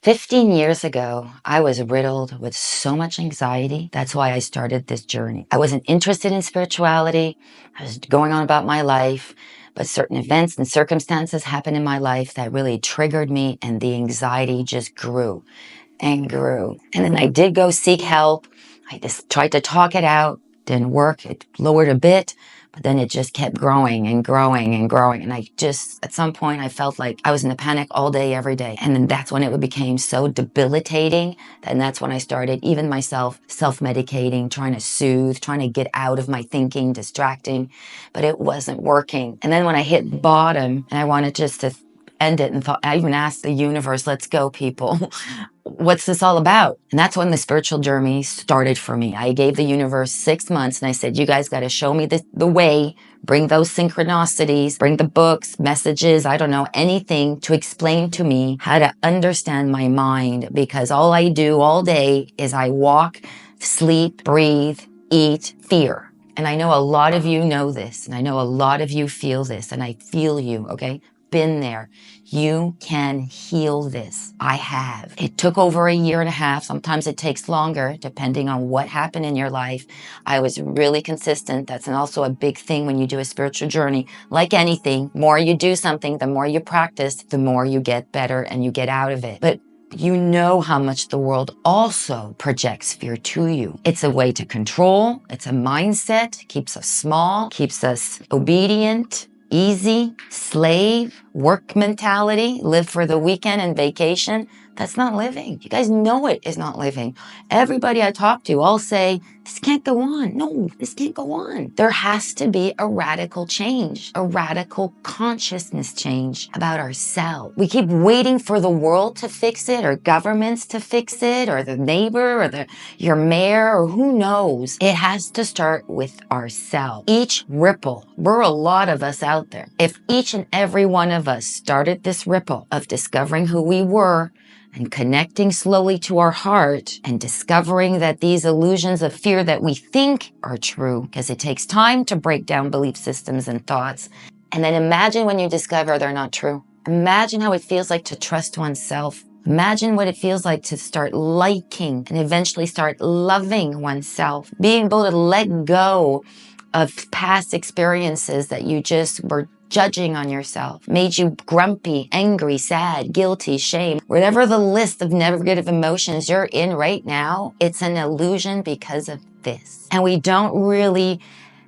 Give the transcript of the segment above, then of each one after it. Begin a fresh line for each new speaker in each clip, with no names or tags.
15 years ago, I was riddled with so much anxiety. That's why I started this journey. I wasn't interested in spirituality. I was going on about my life, but certain events and circumstances happened in my life that really triggered me, and the anxiety just grew and grew. And then I did go seek help. I just tried to talk it out. Didn't work. It lowered a bit, but then it just kept growing and growing and growing. And I just, at some point, I felt like I was in a panic all day, every day. And then that's when it became so debilitating. And that's when I started, even myself, self-medicating, trying to soothe, trying to get out of my thinking, distracting, but it wasn't working. And then when I hit bottom and I wanted just to end it, and thought, I even asked the universe, let's go, people. What's this all about? And that's when the spiritual journey started for me. I gave the universe 6 months and I said, you guys got to show me the way, bring those synchronicities, bring the books, messages, I don't know, anything to explain to me how to understand my mind, because all I do all day is I walk, sleep, breathe, eat, fear. And I know a lot of you know this, and I know a lot of you feel this, and I feel you, okay? Been there. You can heal this. I have. It took over a year and a half. Sometimes it takes longer, depending on what happened in your life. I was really consistent. That's also a big thing when you do a spiritual journey. Like anything, the more you do something, the more you practice, the more you get better and you get out of it. But you know how much the world also projects fear to you. It's a way to control. It's a mindset. Keeps us small, keeps us obedient, easy, slave, work mentality, live for the weekend and vacation. That's not living. You guys know it is not living. Everybody I talk to all say, this can't go on. No, this can't go on. There has to be a radical change, a radical consciousness change about ourselves. We keep waiting for the world to fix it, or governments to fix it, or the neighbor, or your mayor, or who knows. It has to start with ourselves. Each ripple, we're a lot of us out there. If each and every one of us started this ripple of discovering who we were, and connecting slowly to our heart, and discovering that these illusions of fear that we think are true, because it takes time to break down belief systems and thoughts. And then imagine when you discover they're not true. Imagine how it feels like to trust oneself. Imagine what it feels like to start liking and eventually start loving oneself. Being able to let go of past experiences that you just were judging on yourself, made you grumpy, angry, sad, guilty, shame. Whatever the list of negative emotions you're in right now, it's an illusion because of this. And we don't really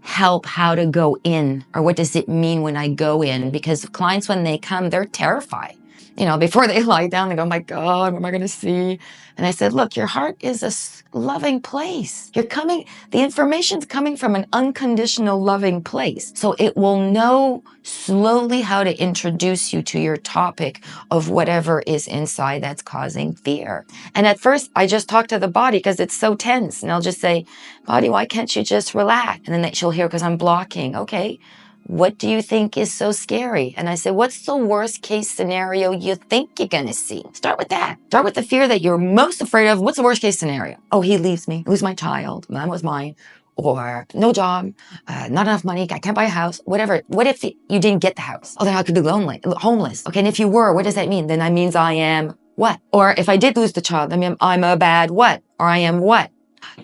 help how to go in, or what does it mean when I go in, because clients, when they come, they're terrified. You know, before they lie down, they go, oh my God, what am I going to see? And I said, look, your heart is a loving place. The information's coming from an unconditional loving place. So it will know slowly how to introduce you to your topic of whatever is inside that's causing fear. And at first, I just talk to the body because it's so tense. And I'll just say, body, why can't you just relax? And then she'll hear, because I'm blocking. Okay. What do you think is so scary? And I said, what's the worst case scenario you think you're going to see? Start with that. Start with the fear that you're most afraid of. What's the worst case scenario? Oh, he leaves me, lose my child. That was mine. Or no job, not enough money, I can't buy a house, whatever. What if you didn't get the house? Oh, then I could be lonely, homeless. Okay, and if you were, what does that mean? Then that means I am what? Or if I did lose the child, I mean, I'm a bad what? Or I am what?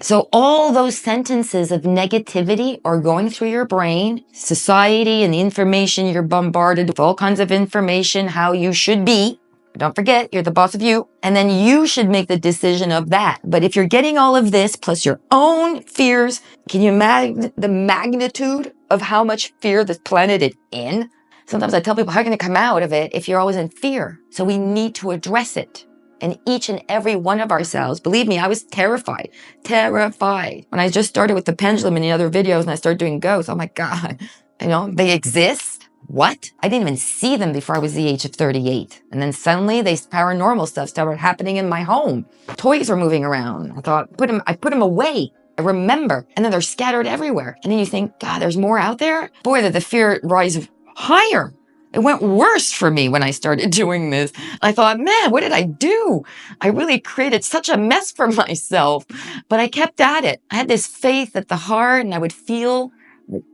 So all those sentences of negativity are going through your brain, society and the information you're bombarded with, all kinds of information, how you should be. Don't forget, you're the boss of you. And then you should make the decision of that. But if you're getting all of this plus your own fears, can you imagine the magnitude of how much fear this planet is in? Sometimes I tell people, how can you come out of it if you're always in fear? So we need to address it. And each and every one of ourselves, believe me, I was terrified. When I just started with the pendulum and the other videos and I started doing ghosts, oh my God, you know, they exist? What? I didn't even see them before I was the age of 38. And then suddenly paranormal stuff started happening in my home. Toys were moving around. I thought, I put them away. I remember. And then they're scattered everywhere. And then you think, God, there's more out there? Boy, did the fear rise higher. It went worse for me when I started doing this. I thought, man, what did I do? I really created such a mess for myself, but I kept at it. I had this faith at the heart, and I would feel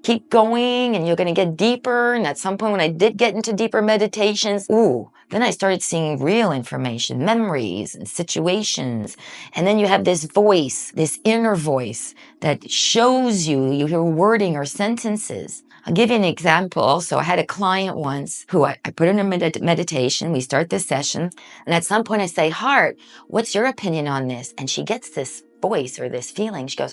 keep going and you're going to get deeper. And at some point when I did get into deeper meditations, then I started seeing real information, memories and situations. And then you have this voice, this inner voice that shows you hear wording or sentences. I'll give you an example. Also, I had a client once who I put in a meditation. We start this session. And at some point I say, Heart, what's your opinion on this? And she gets this voice or this feeling. She goes,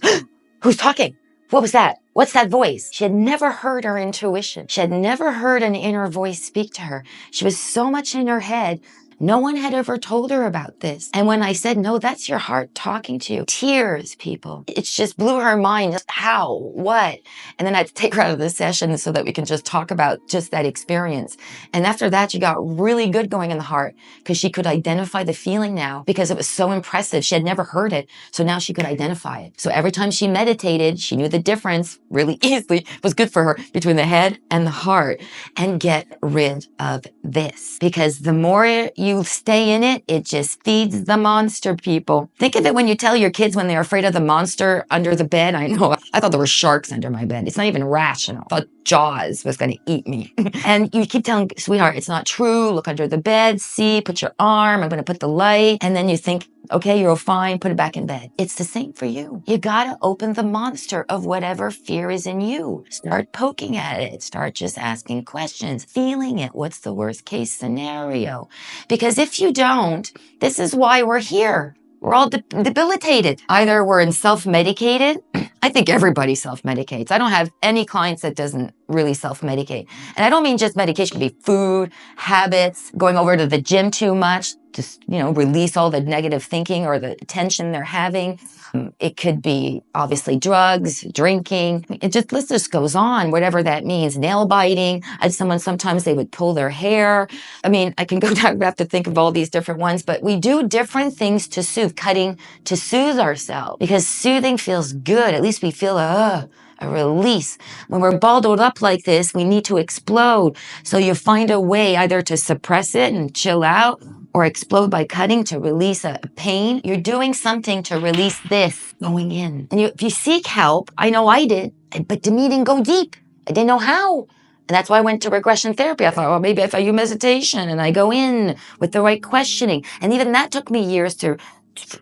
who's talking? What was that? What's that voice? She had never heard her intuition. She had never heard an inner voice speak to her. She was so much in her head. No one had ever told her about this. And when I said, no, that's your heart talking to you, tears, people. It just blew her mind. Just how? What? And then I had to take her out of the session so that we can just talk about just that experience. And after that, she got really good going in the heart because she could identify the feeling now because it was so impressive. She had never heard it. So now she could identify it. So every time she meditated, she knew the difference really easily. It was good for her between the head and the heart. And get rid of this. Because the more you stay in it, it just feeds the monster, people. Think of it when you tell your kids when they're afraid of the monster under the bed. I know, I thought there were sharks under my bed. It's not even rational. I thought Jaws was going to eat me. And you keep telling, sweetheart, it's not true. Look under the bed, see, put your arm, I'm going to put the light. And then you think, okay, you're fine, put it back in bed. It's the same for you. You gotta open the monster of whatever fear is in you. Start poking at it. Start just asking questions, feeling it. What's the worst case scenario? Because if you don't, this is why we're here. We're all debilitated. Either we're in self-medicated. I think everybody self-medicates. I don't have any clients that doesn't really self-medicate. And I don't mean just medication. It could be food, habits, going over to the gym too much, just, release all the negative thinking or the tension they're having. It could be obviously drugs, drinking. List just goes on, whatever that means. Nail biting. I had someone, sometimes they would pull their hair. I mean, I can go down, we have to think of all these different ones, but we do different things to soothe, cutting to soothe ourselves because soothing feels good. At least we feel a release. When we're balled up like this, we need to explode. So you find a way either to suppress it and chill out or explode by cutting to release a pain. You're doing something to release this going in. And if you seek help, I know I did, but to me didn't go deep. I didn't know how. And that's why I went to regression therapy. I thought, well, maybe if I use meditation and I go in with the right questioning. And even that took me years to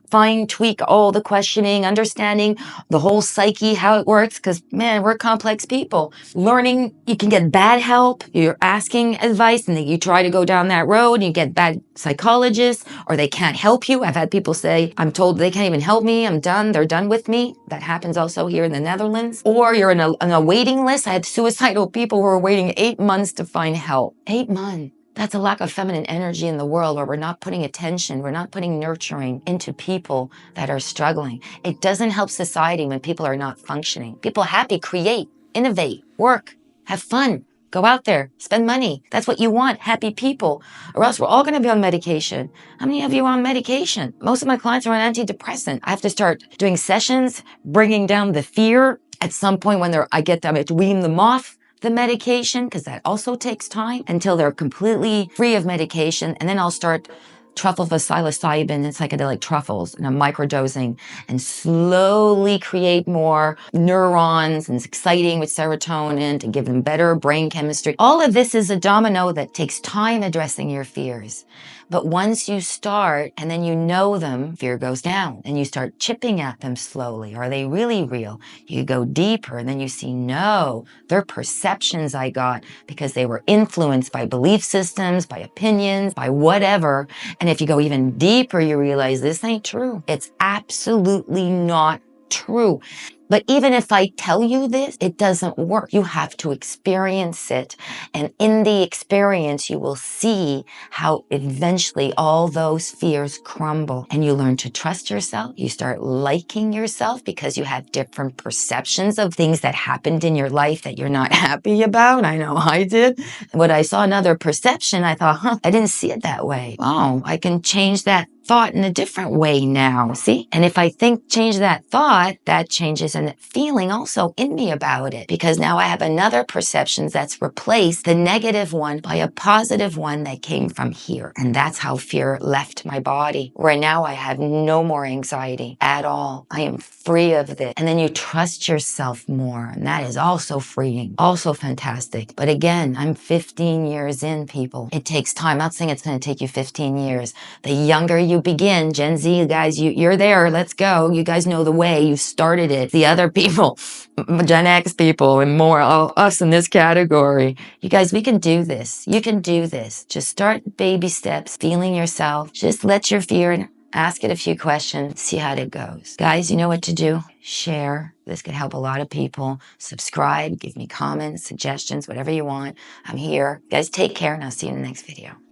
fine tweak all the questioning, understanding the whole psyche, how it works. Because, man, we're complex people. Learning, you can get bad help. You're asking advice and then you try to go down that road and you get bad psychologists or they can't help you. I've had people say, I'm told they can't even help me. I'm done. They're done with me. That happens also here in the Netherlands. Or you're in a waiting list. I had suicidal people who were waiting 8 months to find help. 8 months. That's a lack of feminine energy in the world where we're not putting attention, we're not putting nurturing into people that are struggling. It doesn't help society when people are not functioning. People happy, create, innovate, work, have fun, go out there, spend money. That's what you want, happy people, or else we're all going to be on medication. How many of you are on medication? Most of my clients are on antidepressant. I have to start doing sessions, bringing down the fear. At some point when I get them, I have to wean them off the medication, because that also takes time until they're completely free of medication. And then I'll start truffle psilocybin and psychedelic truffles and I'm microdosing and slowly create more neurons and it's exciting with serotonin to give them better brain chemistry. All of this is a domino that takes time addressing your fears. But once you start and then you know them, fear goes down and you start chipping at them slowly. Are they really real? You go deeper and then you see, no, they're perceptions I got because they were influenced by belief systems, by opinions, by whatever. And if you go even deeper, you realize this ain't true. It's absolutely not true. But even if I tell you this, it doesn't work. You have to experience it. And in the experience, you will see how eventually all those fears crumble and you learn to trust yourself. You start liking yourself because you have different perceptions of things that happened in your life that you're not happy about. I know I did. When I saw another perception, I thought, I didn't see it that way. Oh, I can change that thought in a different way now. See? And if I change that thought, that changes a feeling also in me about it, because now I have another perception that's replaced the negative one by a positive one that came from here. And that's how fear left my body, where now I have no more anxiety at all. I am free of this. And then you trust yourself more. And that is also freeing, also fantastic. But again, I'm 15 years in, people. It takes time. I'm not saying it's going to take you 15 years. The younger you begin, Gen Z guys, you're there. Let's go. You guys know the way. You started it. The other people, Gen X people and more, all us in this category. You guys, we can do this. You can do this. Just start baby steps, feeling yourself. Just let your fear, ask it a few questions, see how it goes. Guys, you know what to do. Share. This could help a lot of people. Subscribe, give me comments, suggestions, whatever you want. I'm here. Guys, take care and I'll see you in the next video.